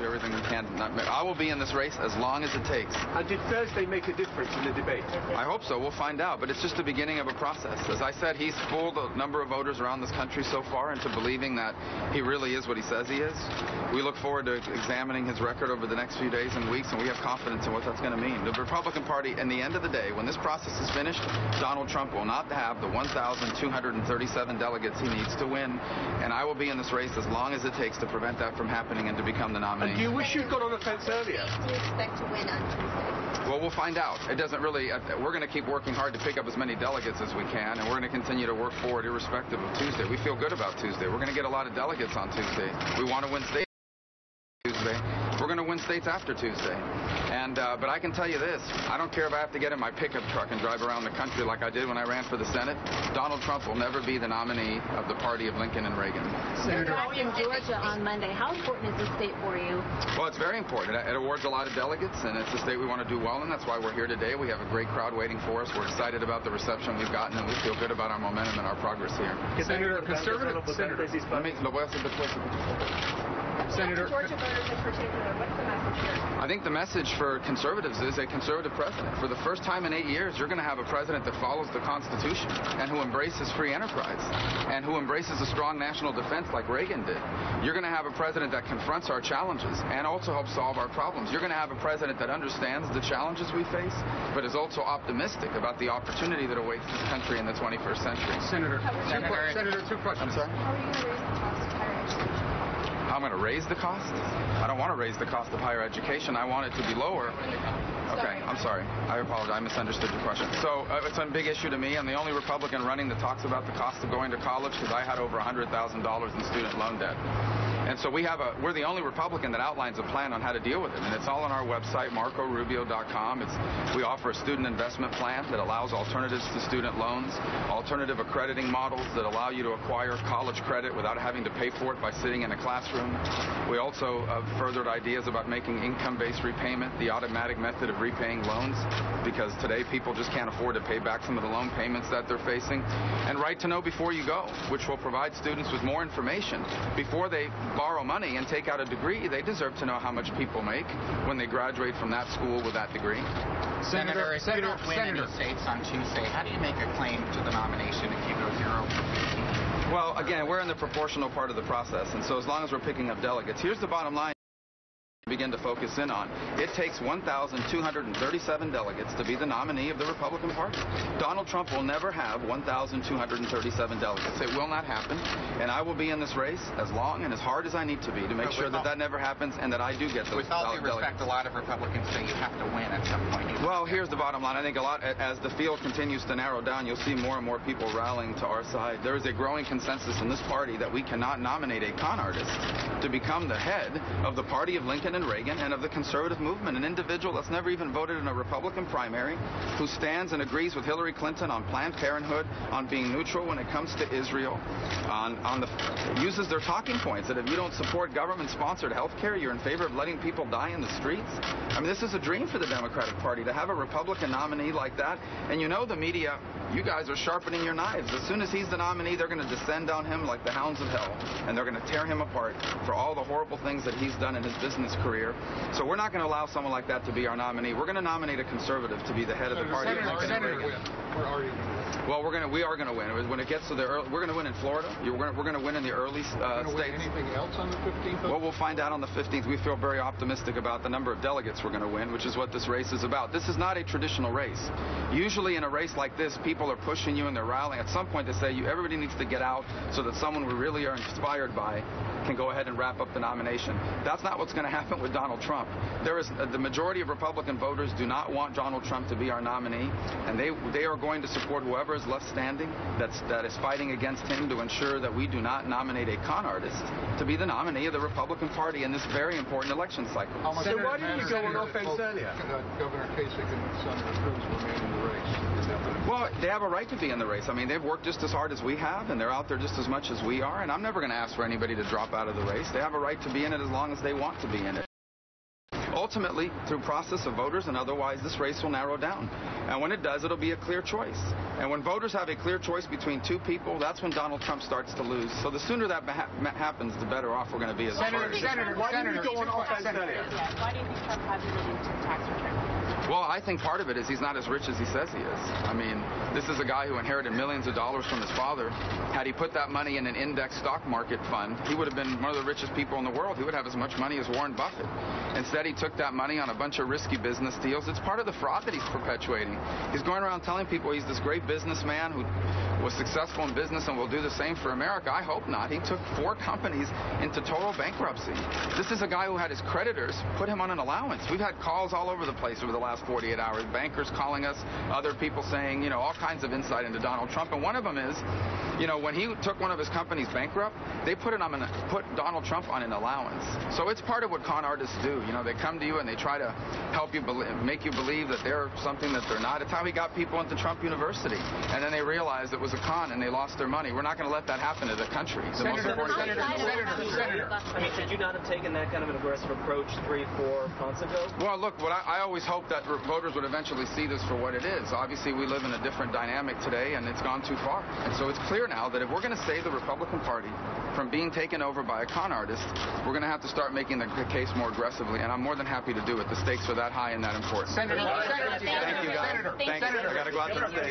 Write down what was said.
everything we can. I will be in this race as long as it takes. And did Thursday make a difference in the debate? I hope so. We'll find out. But it's just the beginning of a process. As I said, he's fooled a number of voters around this country so far into believing that he really is what he says he is. We look forward to examining his record over the next few days and weeks, and we have confidence in what that's going to mean. The Republican Party, in the end of the day, when this process is finished, Donald Trump will not have the 1,237 delegates he needs to win, and I will be in this race as long as it takes to prevent that from happening and to become the nominee. And do you wish you'd got on the fence earlier? Do you expect to win on Tuesday? Well, we'll find out. It doesn't really, we're going to keep working hard to pick up as many delegates as we can, and we're going to continue to work forward irrespective of Tuesday. We feel good about Tuesday. We're going to get a lot of delegates on Tuesday. We want to win states Tuesday. We're going to win states after Tuesday. And but I can tell you this, I don't care if I have to get in my pickup truck and drive around the country like I did when I ran for the Senate. Donald Trump will never be the nominee of the party of Lincoln and Reagan. Senator, in Georgia on Monday, how important is this state for you? Well, it's very important. It awards a lot of delegates, and it's a state we want to do well in. That's why we're here today. We have a great crowd waiting for us. We're excited about the reception we've gotten, and we feel good about our momentum and our progress here. Senator, conservative Senator. Senator, Georgia voters in particular, what's the message here? I think the message for conservatives is a conservative president. For the first time in 8 years, you're going to have a president that follows the Constitution and who embraces free enterprise and who embraces a strong national defense like Reagan did. You're going to have a president that confronts our challenges and also helps solve our problems. You're going to have a president that understands the challenges we face, but is also optimistic about the opportunity that awaits this country in the 21st century. Senator, two questions. I'm sorry? How are you going to raise the cost of higher education? I'm going to raise the cost? I don't want to raise the cost of higher education. I want it to be lower. Okay, I'm sorry. I apologize. I misunderstood your question. So it's a big issue to me. I'm the only Republican running that talks about the cost of going to college because I had over $100,000 in student loan debt. And so we're the only Republican that outlines a plan on how to deal with it. And it's all on our website, marcorubio.com. We offer a student investment plan that allows alternatives to student loans, alternative accrediting models that allow you to acquire college credit without having to pay for it by sitting in a classroom. We also furthered ideas about making income-based repayment the automatic method of repaying loans, because today people just can't afford to pay back some of the loan payments that they're facing. And Right to Know Before You Go, which will provide students with more information before they borrow money and take out a degree. They deserve to know how much people make when they graduate from that school with that degree. Senator, if you don't win any states on Tuesday, how do you make a claim to the nomination if you go 0 for 15? Well, again, we're in the proportional part of the process, and so as long as we're picking up delegates, here's the bottom line. Begin to focus in on. It takes 1,237 delegates to be the nominee of the Republican Party. Donald Trump will never have 1,237 delegates. It will not happen, and I will be in this race as long and as hard as I need to be to make sure that that never happens and that I do get those with all due respect, delegates. A lot of Republicans say you have to win at some point. Well, here's the bottom line. I think as the field continues to narrow down, you'll see more and more people rallying to our side. There is a growing consensus in this party that we cannot nominate a con artist to become the head of the party of Lincoln and Reagan and of the conservative movement, an individual that's never even voted in a Republican primary, who stands and agrees with Hillary Clinton on Planned Parenthood, on being neutral when it comes to Israel, uses their talking points that if you don't support government-sponsored health care, you're in favor of letting people die in the streets. I mean, this is a dream for the Democratic Party to have a Republican nominee like that. And you know the media, you guys are sharpening your knives. As soon as he's the nominee, they're going to descend on him like the hounds of hell, and they're going to tear him apart for all the horrible things that he's done in his business career. So we're not going to allow someone like that to be our nominee. We're going to nominate a conservative to be the head of the party. Well, we are going to win. When it gets to we're going to win in Florida. We're going to win in the early states. Anything else on the 15th? Well, we'll find out on the 15th. We feel very optimistic about the number of delegates we're going to win, which is what this race is about. This is not a traditional race. Usually in a race like this, people are pushing you and they're rallying. At some point they say everybody needs to get out so that someone we really are inspired by can go ahead and wrap up the nomination. That's not what's going to happen with Donald Trump. The majority of Republican voters do not want Donald Trump to be our nominee, and they are going to support whoever is left standing that is fighting against him to ensure that we do not nominate a con artist to be the nominee of the Republican Party in this very important election cycle. So why didn't you go on offense earlier? Governor Kasich and Senator Cruz remain in the race. Well, they have a right to be in the race. I mean, they've worked just as hard as we have, and they're out there just as much as we are, and I'm never going to ask for anybody to drop out of the race. They have a right to be in it as long as they want to be in it. ultimately, through process of voters and otherwise, this race will narrow down. And when it does, it'll be a clear choice. And when voters have a clear choice between two people, that's when Donald Trump starts to lose. So the sooner that happens, the better off we're going to be as a party. Why are you going off on Senator? Why do you think Trump hasn't released his tax return? Well, I think part of it is he's not as rich as he says he is. I mean, this is a guy who inherited millions of dollars from his father. Had he put that money in an index stock market fund, he would have been one of the richest people in the world. He would have as much money as Warren Buffett. Instead, he took that money on a bunch of risky business deals. It's part of the fraud that he's perpetuating. He's going around telling people he's this great businessman who was successful in business and will do the same for America. I hope not. He took 4 companies into total bankruptcy. This is a guy who had his creditors put him on an allowance. We've had calls all over the place over the last 48 hours. Bankers calling us, other people saying, you know, all kinds of insight into Donald Trump. And one of them is, you know, when he took one of his companies bankrupt, they put Donald Trump on an allowance. So it's part of what con artists do. You know, they come to you and they try to help you make you believe that they're something that they're not. It's how he got people into Trump University. And then they realized it was a con and they lost their money. We're not going to let that happen to the country. Senator, I mean, should you not have taken that kind of an aggressive approach 3-4 months ago? Well, look, I always hope that voters would eventually see this for what it is. Obviously, we live in a different dynamic today, and it's gone too far. And so it's clear now that if we're going to save the Republican Party from being taken over by a con artist, we're going to have to start making the case more aggressively, and I'm more than happy to do it. The stakes are that high and that important. Senator, Thank you, guys. Thanks. I got to go out to the stage.